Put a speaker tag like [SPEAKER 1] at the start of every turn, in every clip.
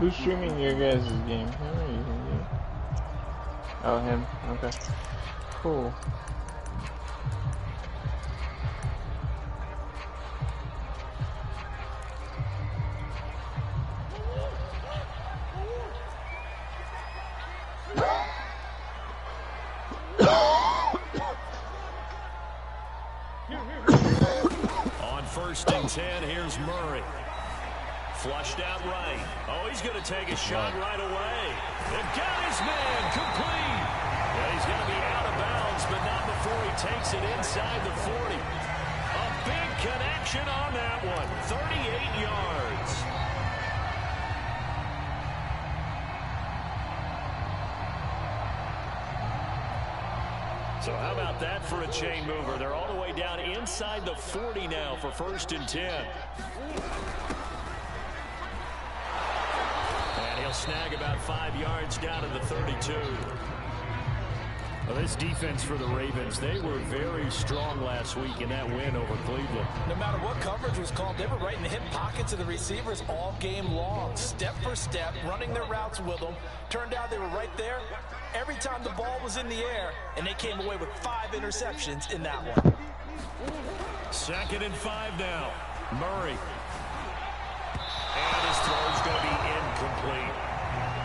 [SPEAKER 1] Who's streaming your guys' game? Oh, him. Okay. Cool.
[SPEAKER 2] On 1st and 10, here's Murray. Flushed out right. Oh, he's going to take a shot right away. They've got his man complete. Yeah, he's going to be out of bounds, but not before he takes it inside the 40. A big connection on that one. 38 yards. So how about that for a chain mover? They're all the way down inside the 40 now for 1st and 10. And he'll snag about 5 yards down to the 32. Well, this defense for the Ravens, they were very strong last week in that win over Cleveland.
[SPEAKER 3] No matter what coverage was called, they were right in the hip pockets of the receivers all game long. Step for step, running their routes with them. Turned out they were right there every time the ball was in the air, and they came away with 5 interceptions in that one.
[SPEAKER 2] 2nd and 5 now. Murray. And his throw's going to be incomplete.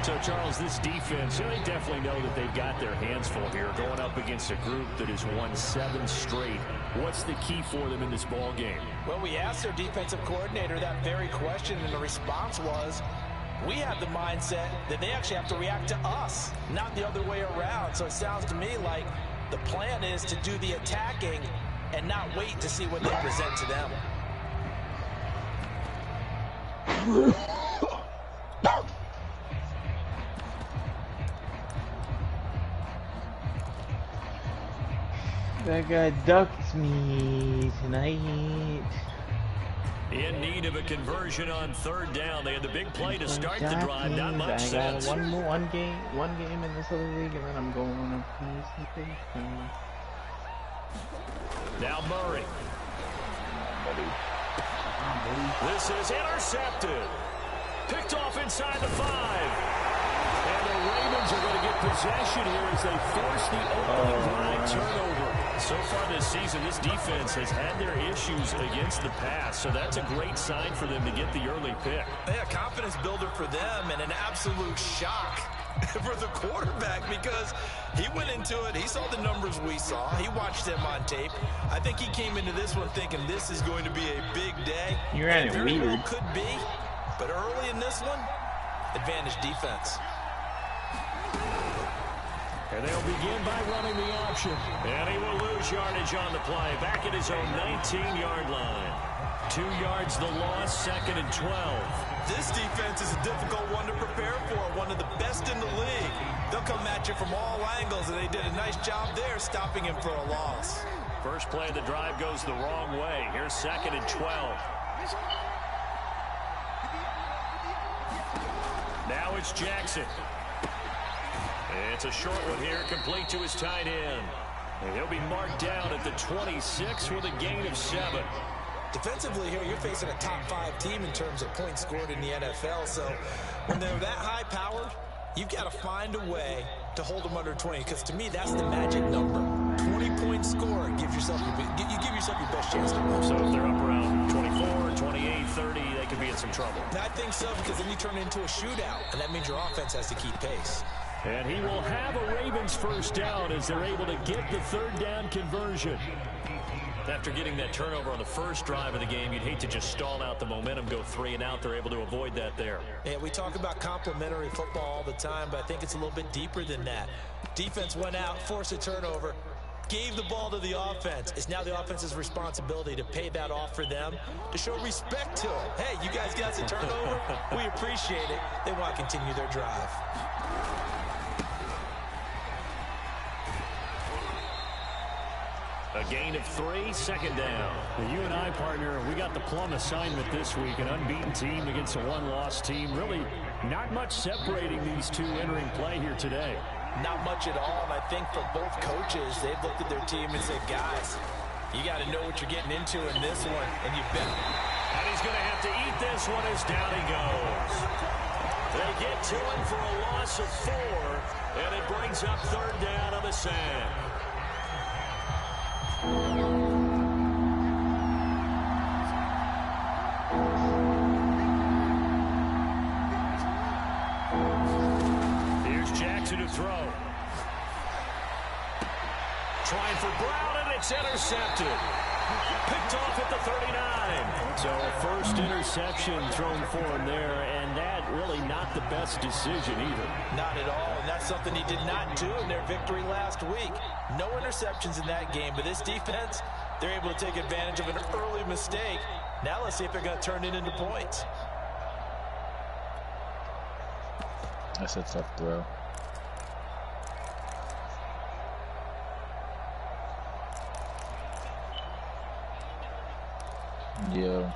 [SPEAKER 2] So, Charles, this defense, they definitely know that they've got their hands full here, going up against a group that has won 7 straight. What's the key for them in this ball game?
[SPEAKER 3] Well, we asked their defensive coordinator that very question, and the response was, we have the mindset that they actually have to react to us, not the other way around. So it sounds to me like the plan is to do the attacking and not wait to see what they present to them.
[SPEAKER 1] That guy ducked me tonight.
[SPEAKER 2] In need of a conversion on 3rd down. They had the big play to start the drive. Not much sense.
[SPEAKER 1] I got one game in this other league, and then I'm going on a
[SPEAKER 2] Now Murray. This is intercepted. Picked off inside the 5. And the Ravens are going to get possession here as they force the opening drive turnover. So far this season, this defense has had their issues against the pass, so that's a great sign for them to get the early pick.
[SPEAKER 3] Yeah, confidence builder for them and an absolute shock for the quarterback because he went into it. He saw the numbers we saw. He watched them on tape. I think he came into this one thinking this is going to be a big day.
[SPEAKER 1] You ran it
[SPEAKER 3] very
[SPEAKER 1] weird.
[SPEAKER 3] well could be, but early in this one, advantage defense.
[SPEAKER 2] And they'll begin by running the option. And he will lose yardage on the play. Back at his own 19-yard line. 2 yards the loss, 2nd and 12.
[SPEAKER 3] This defense is a difficult one to prepare for. One of the best in the league. They'll come at you from all angles, and they did a nice job there stopping him for a loss.
[SPEAKER 2] First play of the drive goes the wrong way. Here's 2nd and 12. Now it's Jackson. It's a short one here, complete to his tight end. And he'll be marked down at the 26 with a gain of 7.
[SPEAKER 3] Defensively here, you're facing a top 5 team in terms of points scored in the NFL. So when they're that high powered, you've got to find a way to hold them under 20. Because to me, that's the magic number. 20-point score gives yourself you give yourself your best chance to win.
[SPEAKER 2] So if they're up around 24, 28, 30, they could be in some trouble.
[SPEAKER 3] I think so, because then you turn it into a shootout, and that means your offense has to keep pace.
[SPEAKER 2] And he will have a Ravens first down as they're able to get the 3rd down conversion. After getting that turnover on the first drive of the game, you'd hate to just stall out the momentum, go 3 and out. They're able to avoid that there.
[SPEAKER 3] Yeah, we talk about complementary football all the time, but I think it's a little bit deeper than that. Defense went out, forced a turnover, gave the ball to the offense. It's now the offense's responsibility to pay that off for them, to show respect to them. Hey, you guys got the turnover. We appreciate it. They want to continue their drive.
[SPEAKER 2] A gain of 3, 2nd down.
[SPEAKER 4] Well, you and I, partner, we got the plum assignment this week. An unbeaten team against a one-loss team. Really not much separating these two entering play here today.
[SPEAKER 3] Not much at all, and I think for both coaches, they've looked at their team and said, guys, you got to know what you're getting into in this one, and you bet.
[SPEAKER 2] And he's going to have to eat this one as down he goes. They get to him for a loss of 4, and it brings up 3rd down on the sand. Here's Jackson to throw. Trying for Brown, and it's intercepted. Picked off at the 39.
[SPEAKER 4] So first interception thrown for him there, and that really not the best decision either.
[SPEAKER 3] Not at all, and that's something he did not do in their victory last week. No interceptions in that game, but this defense, they're able to take advantage of an early mistake. Now let's see if they're going to turn it into points.
[SPEAKER 5] That's a tough throw. Yeah.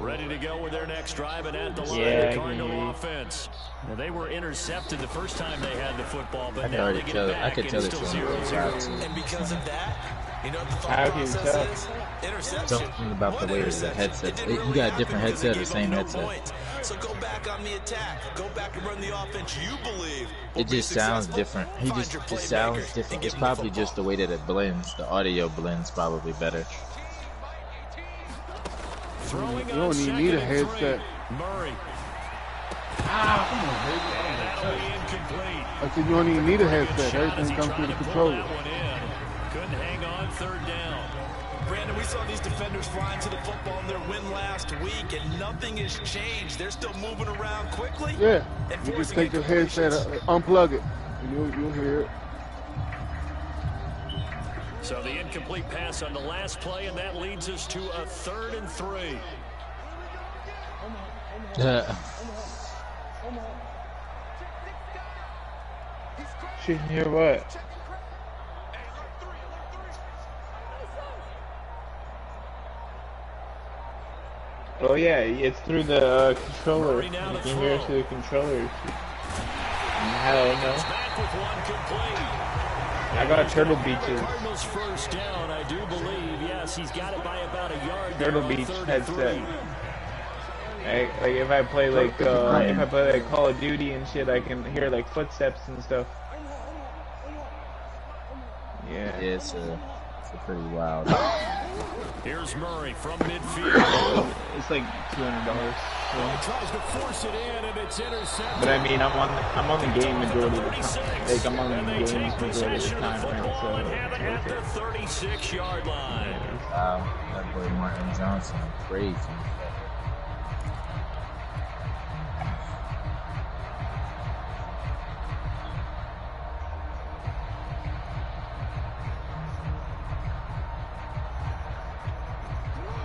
[SPEAKER 2] Ready to go with their next drive and at the line, the Cardinal offense.
[SPEAKER 4] Now, they were intercepted the first time they had the football, but
[SPEAKER 5] I
[SPEAKER 4] now they get it back.
[SPEAKER 5] I could tell it's
[SPEAKER 3] 0-0. And because of that, you know what the thought process is? Interception.
[SPEAKER 5] Something about the way the headset. You got a different headset or same headset?
[SPEAKER 3] So go back on the attack. Go back and run the offense you believe.
[SPEAKER 5] It just sounds different. He just sounds different. It's probably just the way that it blends. The audio blends probably better.
[SPEAKER 6] You don't even need a headset.
[SPEAKER 2] Murray.
[SPEAKER 6] I said you don't even need a headset. Everything comes through the controller.
[SPEAKER 2] Couldn't hang on 3rd down.
[SPEAKER 3] Brandon, we saw these defenders flying to the football in their win last week, and nothing has changed. They're still moving around quickly.
[SPEAKER 6] Yeah, you just take the headset, unplug it, and you'll hear it.
[SPEAKER 2] So the incomplete pass on the last play, and that leads us to a 3rd and 3.
[SPEAKER 1] Shouldn't hear what? Oh yeah, it's through the controller. You can hear it through the controller. Hell no. I got Turtle Beaches.
[SPEAKER 4] Cardinals first down, I do believe. Yes, he's got it by about a yard.
[SPEAKER 1] Turtle Beach headset. Like if I play like Call of Duty and shit, I can hear like footsteps and stuff. Yeah.
[SPEAKER 5] It's pretty wild.
[SPEAKER 2] Here's Murray from midfield.
[SPEAKER 1] It's like $200.
[SPEAKER 2] He tries to force it in, and it's intercepted.
[SPEAKER 1] But I mean, I'm on the game majority of the time. Like I'm on the game majority of the time, right?
[SPEAKER 2] Have it at the 36-yard line.
[SPEAKER 5] Wow, that boy Martin Johnson, crazy.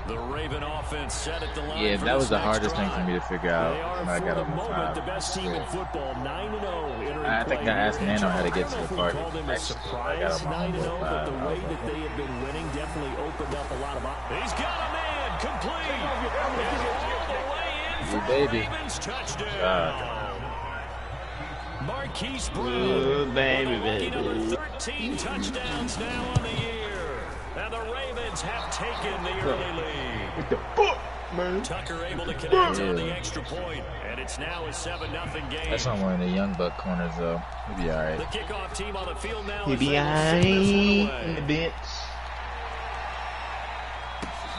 [SPEAKER 2] The Raven offense set at the line.
[SPEAKER 5] Yeah, that was the hardest thing for me to figure out when I got
[SPEAKER 4] for
[SPEAKER 5] on
[SPEAKER 4] the
[SPEAKER 5] the
[SPEAKER 4] moment
[SPEAKER 5] 5.
[SPEAKER 4] the best team in football, 9-0.
[SPEAKER 5] I think I asked Nano how to get to the party.
[SPEAKER 4] Call them a surprise 9-0, but the way that they have been winning definitely opened up a lot of options.
[SPEAKER 2] He's got a man complete. All the way in for
[SPEAKER 5] baby.
[SPEAKER 2] Ravens touchdown. Marquise Brown.
[SPEAKER 1] Ooh, baby.
[SPEAKER 2] 13 touchdowns now on the year. And the Ravens have taken the early lead.
[SPEAKER 1] What the fuck, man?
[SPEAKER 2] Tucker able to connect on the extra point, and it's now a 7-0 game.
[SPEAKER 5] That's on one of the young buck corners though. He'll be alright.
[SPEAKER 2] The kickoff team on the field now.
[SPEAKER 1] He be in the bench.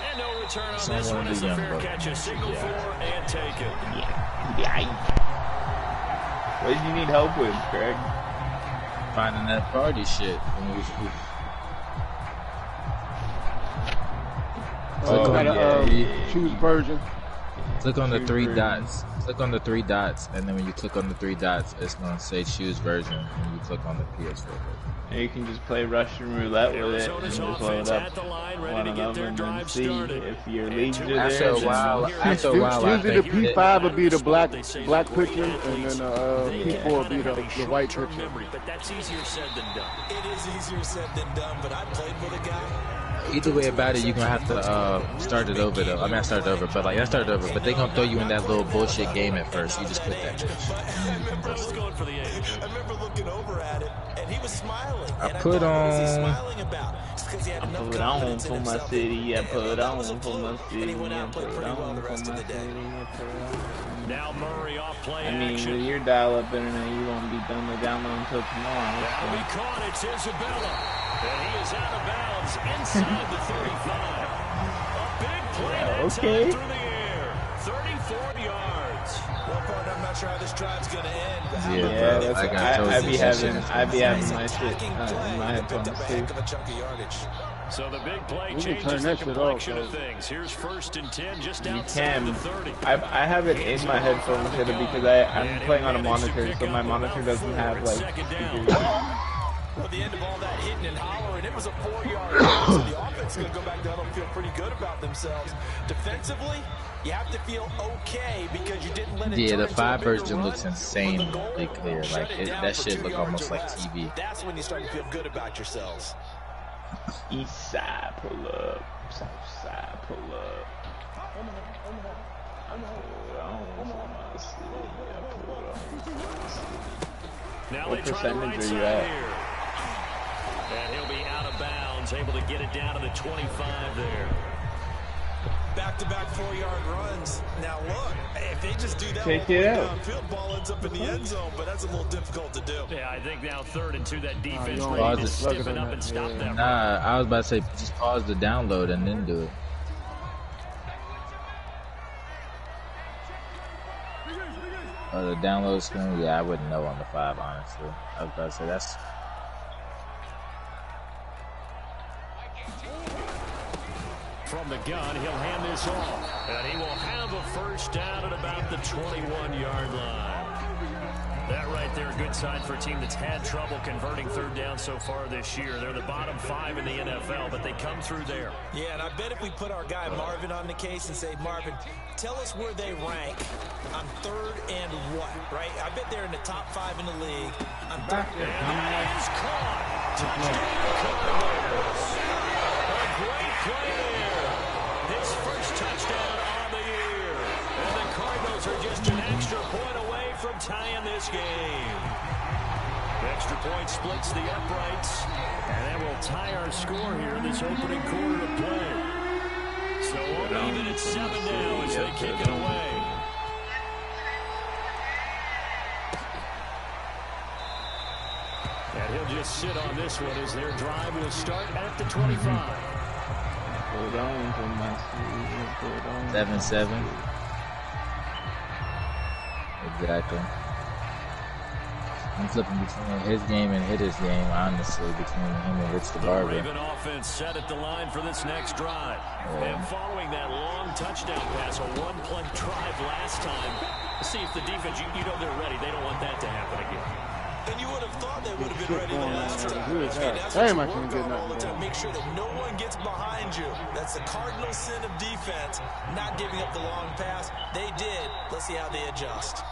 [SPEAKER 2] And no return on this one as the fair catch is signaled for and taken.
[SPEAKER 1] Yeah. What did you need help with, Greg?
[SPEAKER 5] Finding that party shit.
[SPEAKER 6] Choose version.
[SPEAKER 5] Click on the 3 dots. Click on the 3 dots, and then when you click on the 3 dots, it's gonna say choose version, and you click on the PS4 version.
[SPEAKER 1] And you can just play Russian roulette with it and just load up
[SPEAKER 2] one
[SPEAKER 1] of them and then see if your leads are there.
[SPEAKER 5] After a while,
[SPEAKER 6] usually the P5 will be the black picture, and then P4 will be the white picture.
[SPEAKER 2] But that's easier said than done.
[SPEAKER 3] It is easier said than done, but I played with a guy.
[SPEAKER 5] either way about it, you're gonna have to start it over though. I mean, not start it over, but like I started over. But they gonna throw you in that little bullshit game at first. You just quit that bitch. And then you can go see.
[SPEAKER 3] I remember looking over at it, and he was smiling.
[SPEAKER 5] I put on.
[SPEAKER 3] What is he smiling about? It's because he had enough confidence in himself.
[SPEAKER 1] I put on for my city. I put on for my city.
[SPEAKER 3] And he went out and played pretty well the rest of the day.
[SPEAKER 2] Now Murray off play
[SPEAKER 1] I mean,
[SPEAKER 2] action.
[SPEAKER 1] with your dial-up internet, you won't be done with download until tomorrow.
[SPEAKER 2] That'll be caught. It's Isabella. And he is out of bounds inside the 35. A big play that time through the air. 34 yards.
[SPEAKER 3] Well, partner, I'm not sure how this drive's going to end. But
[SPEAKER 5] Yeah, bro.
[SPEAKER 1] I'd be having my shit in my headphones too.
[SPEAKER 2] So the big play changes the complexion of things. Here's 1st and 10 just outside the 30.
[SPEAKER 1] I have it in my headphones because I'm playing on a monitor, so my monitor doesn't have like speakers.
[SPEAKER 3] Well, the end of all that hitting and hollering, it was a 4-yard run, so the offense is going to go back down and feel pretty good about themselves. Defensively, you have to feel okay because you didn't let it
[SPEAKER 5] Yeah,
[SPEAKER 3] turn
[SPEAKER 5] the
[SPEAKER 3] into
[SPEAKER 5] 5
[SPEAKER 3] a bigger
[SPEAKER 5] version
[SPEAKER 3] run.
[SPEAKER 5] looks insanely clear. Like that shit look almost like TV.
[SPEAKER 3] That's when you start to feel good about yourselves.
[SPEAKER 1] East side pull up, south side pull up.
[SPEAKER 2] Now
[SPEAKER 1] What
[SPEAKER 2] they try the right
[SPEAKER 1] percentage are you
[SPEAKER 2] side
[SPEAKER 1] at?
[SPEAKER 2] here. And he'll be out of bounds, able to get it down to the 25 there.
[SPEAKER 3] Back-to-back 4-yard runs. Now look, if they just do that,
[SPEAKER 1] take it out.
[SPEAKER 3] Downfield, ball ends up in the end zone, but that's a little difficult to do.
[SPEAKER 2] Yeah, I think now 3rd and 2, that defense
[SPEAKER 5] Pause
[SPEAKER 2] ready to
[SPEAKER 5] it.
[SPEAKER 2] stiffen up and stop that run.
[SPEAKER 5] Nah, I was about to say just pause the download and then do it. The download screen, yeah, I wouldn't know on the 5, honestly. I was about to say that's.
[SPEAKER 2] From the gun, he'll hand this off. And he will have a 1st down at about the 21-yard line. That right there, a good sign for a team that's had trouble converting 3rd down so far this year. They're the bottom 5 in the NFL, but they come through there.
[SPEAKER 3] Yeah, and I bet if we put our guy Marvin on the case and say, Marvin, tell us where they rank on 3rd and what, right? I bet they're in the top 5 in the league. On 3rd
[SPEAKER 2] and that is caught. Touchdown Cardinals. A great play there. His 1st touchdown on the year. And the Cardinals are just an extra point away from tying this game. The extra point splits the uprights, and that will tie our score here in this opening quarter of play. So we'll even at 7 now as they kick it away. And he'll just sit on this one as their drive will start at the 25.
[SPEAKER 5] 7-7. Exactly. I'm flipping between his game and Hitter's game, honestly, between him and Rich the Barber.
[SPEAKER 2] The Raven offense set at the line for this next drive. Yeah. And following that long touchdown pass, a one-play drive last time, see if the defense, you know they're ready. They don't want that to happen again. And you would have thought they would have been ready the last drive.
[SPEAKER 6] Damn, I can't get nothing
[SPEAKER 3] to make sure that no one gets behind you. That's the cardinal sin of defense, not giving up the long pass. They did. Let's see how they adjust.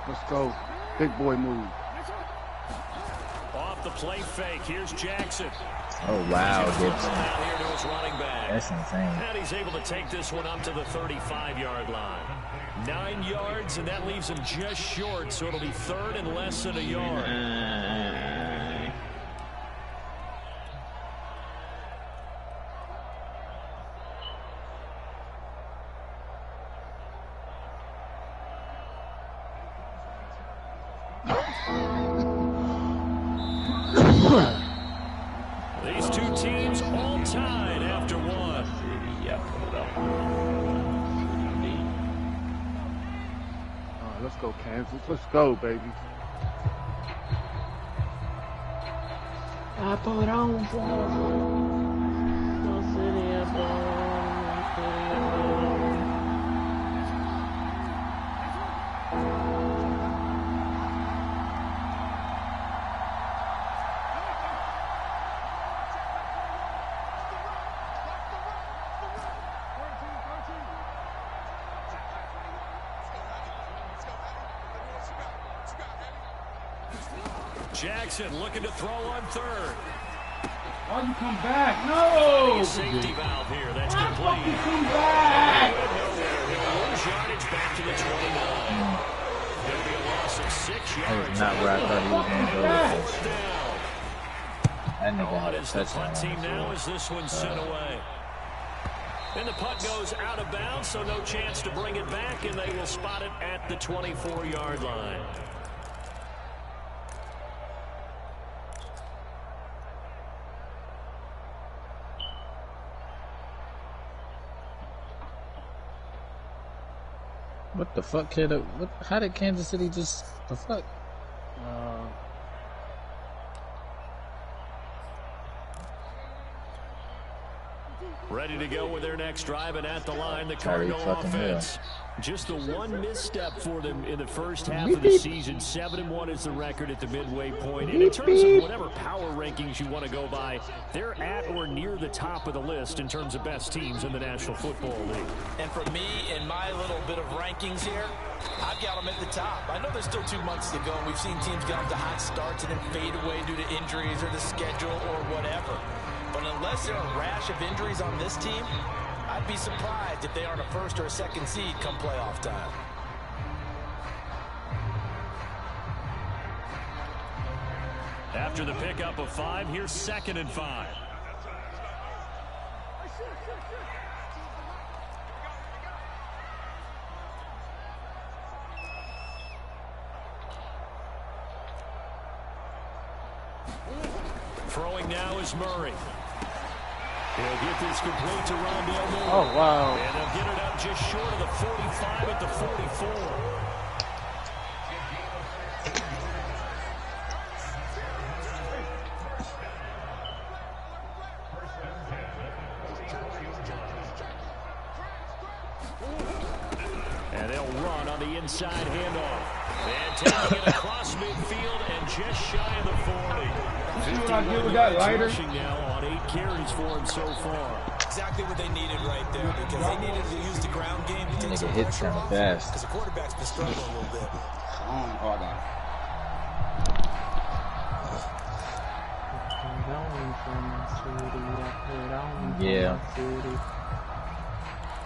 [SPEAKER 6] Let's go. Big boy move.
[SPEAKER 2] Off the play fake. Here's Jackson.
[SPEAKER 5] Oh, wow, Gibson.
[SPEAKER 2] That's insane. And he's able to take this one up to the 35-yard line. 9 yards, and that leaves him just short, so it'll be 3rd and less than a yard. These two teams all tied after one.
[SPEAKER 6] Let's go, Kansas. Let's go, baby.
[SPEAKER 1] I put on for my city. I put on.
[SPEAKER 2] Jackson looking to throw on 3rd.
[SPEAKER 1] Why'd you come back? No!
[SPEAKER 2] Safety valve here. That's
[SPEAKER 1] Why'd
[SPEAKER 2] complete.
[SPEAKER 1] you come back?
[SPEAKER 2] Yardage back to the 29. There'll be a loss of 6 yards.
[SPEAKER 5] That was not where I thought he was going to go with this. That nigga had a
[SPEAKER 2] As the punt
[SPEAKER 5] touchdown.
[SPEAKER 2] team now as this one's sent away. And the punt goes out of bounds, so no chance to bring it back, and they will spot it at the 24-yard line.
[SPEAKER 5] What the fuck, kid? How did Kansas City just... The fuck?
[SPEAKER 2] Ready to go with their next drive, and at the line, the Cardinal offense. Just the one misstep for them in the first half of the season. 7-1 is the record at the midway point. And in terms of whatever power rankings you want to go by, they're at or near the top of the list in terms of best teams in the National Football League.
[SPEAKER 3] And for me, in my little bit of rankings here, I've got them at the top. I know there's still 2 months to go, and we've seen teams get off to hot starts and then fade away due to injuries or the schedule or whatever. But unless there are a rash of injuries on this team, I'd be surprised if they aren't a first or a second seed come playoff time.
[SPEAKER 2] After the pickup of 5, here's 2nd and 5. Throwing now is Murray. He'll get this complete to Rondale Moore.
[SPEAKER 6] Oh, wow.
[SPEAKER 2] And they'll get it up just short of the 45 at the 44. And they'll run on the inside handoff. And taking it across midfield and just shy of the 40.
[SPEAKER 1] See what I did with that lighter?
[SPEAKER 2] Now on 8 carries for him so far.
[SPEAKER 3] Exactly what they needed right there, because they needed to use the ground game to take some
[SPEAKER 5] Nigga hit
[SPEAKER 3] pressure
[SPEAKER 5] kinda
[SPEAKER 3] off.
[SPEAKER 5] fast.
[SPEAKER 3] Because the quarterback's been struggling a little bit.
[SPEAKER 1] Oh, I got it.
[SPEAKER 5] Yeah.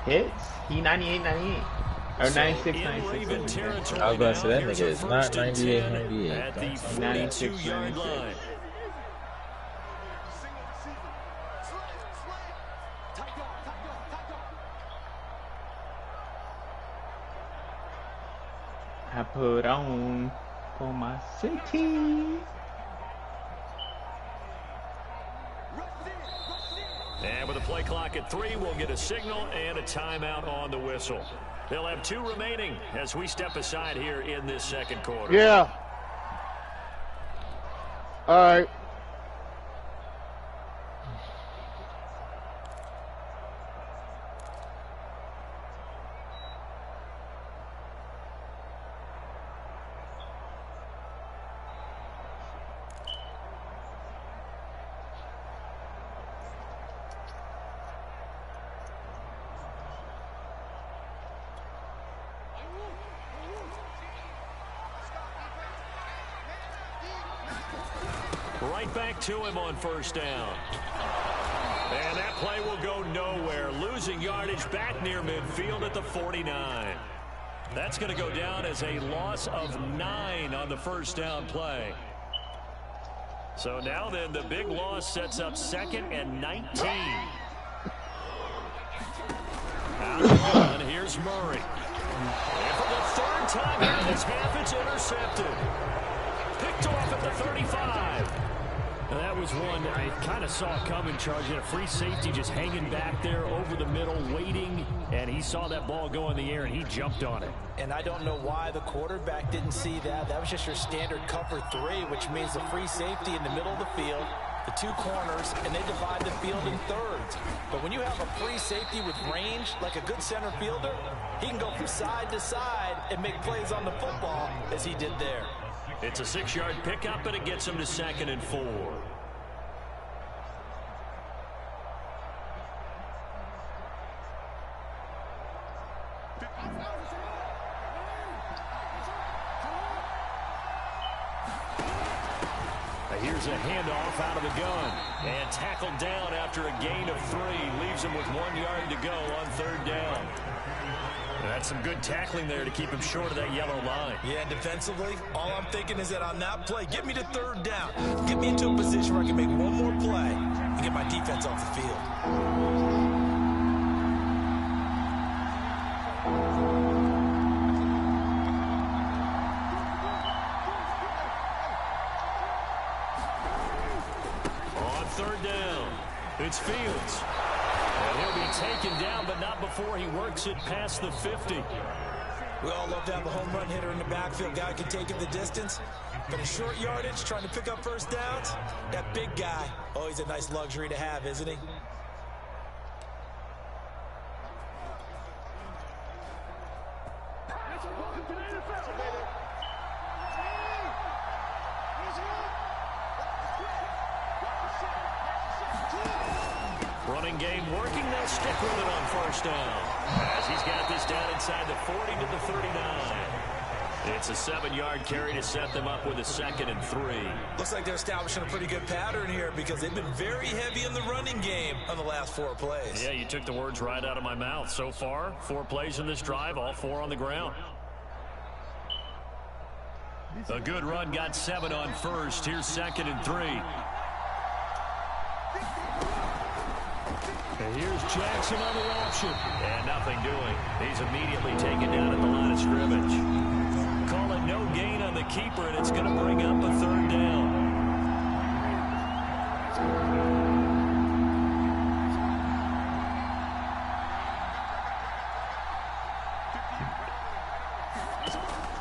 [SPEAKER 1] Hits? He 98, 98. Or 96, 96.
[SPEAKER 5] I was about to say that nigga is not 98, 98.
[SPEAKER 2] At the
[SPEAKER 1] 96,
[SPEAKER 2] 42-yard line.
[SPEAKER 1] I put on for my city.
[SPEAKER 2] And with a play clock at 3, we'll get a signal and a timeout on the whistle. They'll have 2 remaining as we step aside here in this second quarter.
[SPEAKER 6] Yeah. All right.
[SPEAKER 2] Right back to him on first down. And that play will go nowhere. Losing yardage back near midfield at the 49. That's going to go down as a loss of 9 on the first down play. So now then, the big loss sets up 2nd and 19. Out of the gun, here's Murray. And for the 3rd time in this half, it's intercepted. Picked off at the 35.
[SPEAKER 4] Now that was one I kind of saw coming, charging a free safety just hanging back there over the middle, waiting, and he saw that ball go in the air, and he jumped on it.
[SPEAKER 3] And I don't know why the quarterback didn't see that. That was just your standard cover 3, which means the free safety in the middle of the field, the 2 corners, and they divide the field in thirds. But when you have a free safety with range, like a good center fielder, he can go from side to side and make plays on the football as he did there.
[SPEAKER 2] It's a 6-yard pickup, and it gets him to 2nd and 4. Here's a handoff out of the gun. And tackled down after a gain of 3. Leaves him with 1 yard to go on 3rd down. That's some good tackling there to keep him short of that yellow line.
[SPEAKER 3] Yeah, and defensively, all I'm thinking is that on that play, get me to 3rd down. Get me into a position where I can make one more play and get my defense off the field.
[SPEAKER 2] On 3rd down, it's Fields. And he'll be taken down, but not before he works it past the 50.
[SPEAKER 3] We all love to have a home run hitter in the backfield. Guy can take it the distance. But in short yardage, trying to pick up first downs, that big guy, oh, he's a nice luxury to have, isn't he?
[SPEAKER 2] Running game working. They'll stick with it on 1st down. As he's got this down inside the 40 to the 39. It's a 7-yard carry to set them up with a 2nd and 3.
[SPEAKER 3] Looks like they're establishing a pretty good pattern here because they've been very heavy in the running game on the last 4 plays.
[SPEAKER 2] Yeah, you took the words right out of my mouth. So far, 4 plays in this drive, all 4 on the ground. A good run, got 7 on 1st. Here's 2nd and 3. And here's Jackson on the option. And nothing doing. He's immediately taken down at the line of scrimmage. Call it no gain on the keeper, and it's going to bring up a 3rd down.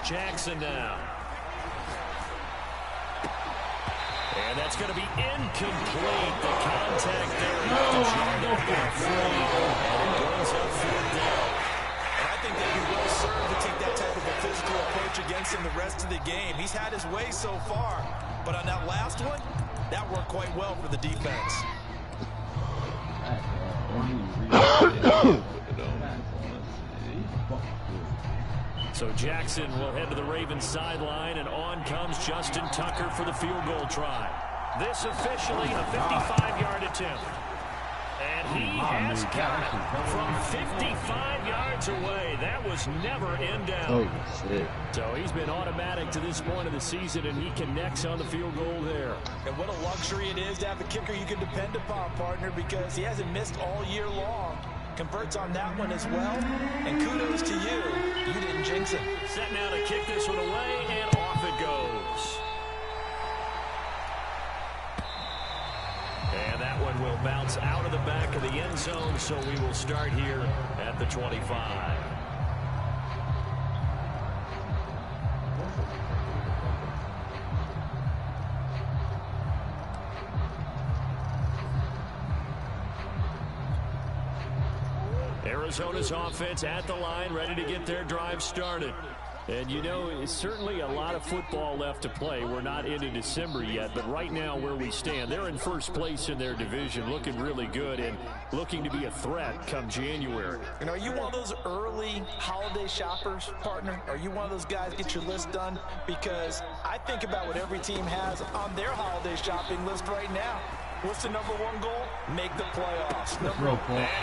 [SPEAKER 2] Jackson now. And that's going to be incomplete. The contact there. And it goes up 4th down.
[SPEAKER 3] And I think they'd be well served to take that type of a physical approach against him the rest of the game. He's had his way so far. But on that last one, that worked quite well for the defense.
[SPEAKER 2] So Jackson will head to the Ravens sideline, and on comes Justin Tucker for the field goal try. This officially a 55-yard attempt. And he has got it from 55 yards away. That was never in doubt.
[SPEAKER 5] Oh, shit.
[SPEAKER 2] So he's been automatic to this point of the season, and he connects on the field goal there.
[SPEAKER 3] And what a luxury it is to have a kicker you can depend upon, partner, because he hasn't missed all year long. Converts on that one as well. And kudos to you. You didn't jinx him.
[SPEAKER 2] Set now to kick this one away, and off it goes. And that one will bounce out of the back of the end zone, so we will start here at the 25. Arizona's offense at the line, ready to get their drive started. And, you know, it's certainly a lot of football left to play. We're not into December yet, but right now where we stand, they're in first place in their division, looking really good and looking to be a threat come January.
[SPEAKER 3] And are you one of those early holiday shoppers, partner? Are you one of those guys get your list done? Because I think about what every team has on their holiday shopping list right now. What's the #1 goal? Make the playoffs.
[SPEAKER 2] And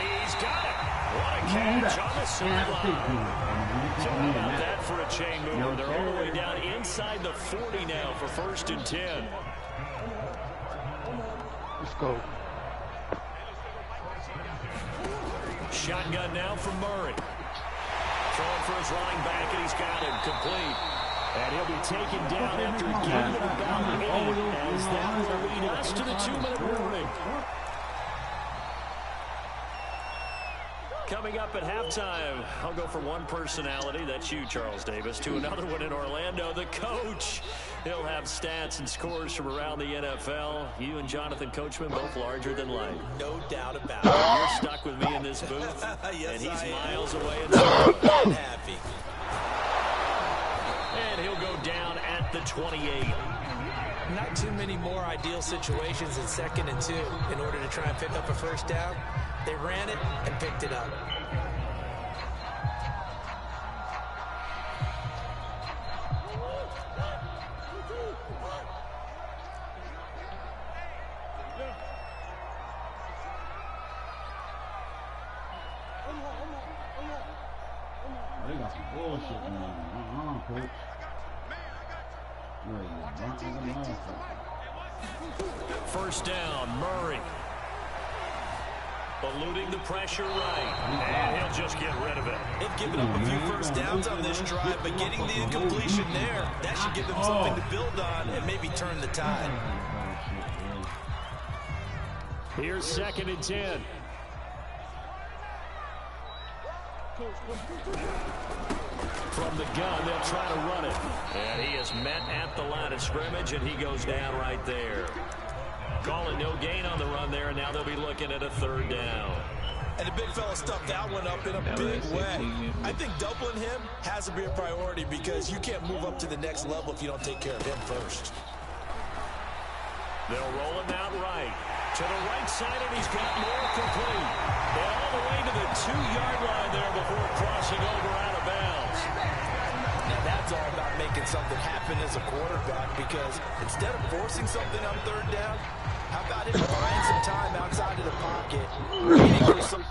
[SPEAKER 2] he's got it. What a catch on the sideline. So how about that for a chain mover? They're all the way down inside the 40 now for 1st and 10.
[SPEAKER 6] Let's go.
[SPEAKER 2] Shotgun now from Murray. Throwing for his running back, and he's got him complete. And he'll be taken down after a gain of about 8, as that will lead us to the 2-minute warning. Coming up at halftime, I'll go from one personality, that's you, Charles Davis, to another one in Orlando, the coach. He'll have stats and scores from around the NFL. You and Jonathan Coachman, both larger than life.
[SPEAKER 3] No doubt about it.
[SPEAKER 2] You're stuck with me in this booth,
[SPEAKER 3] Yes,
[SPEAKER 2] and he's
[SPEAKER 3] I
[SPEAKER 2] miles away.
[SPEAKER 3] am. Happy.
[SPEAKER 2] And he'll go down at the 28.
[SPEAKER 3] Not too many more ideal situations in 2nd and 2 in order to try and pick up a first down. They ran it and picked it up.
[SPEAKER 7] They got some bullshit going on. Coach.
[SPEAKER 2] First down, Murray. Eluding the pressure right. And he'll just get rid of it.
[SPEAKER 3] They've given up a few first downs on this drive, but getting the incompletion there, that should give them something to build on and maybe turn the tide.
[SPEAKER 4] Here's 2nd and 10. From the gun, they'll try to run it.
[SPEAKER 2] And he is met at the line of scrimmage, and he goes down right there. Calling no gain on the run there, and now they'll be looking at a 3rd down.
[SPEAKER 3] And the big fella stuffed that one up in a big way. I think doubling him has to be a priority because you can't move up to the next level if you don't take care of him first.
[SPEAKER 2] They'll roll him out right. To the right side, and he's got more complete. And all the way to the 2-yard line there before crossing over out of bounds.
[SPEAKER 3] Now that's all about making something happen as a quarterback because instead of forcing something on 3rd down, how about him buying some time outside of the pocket, waiting for some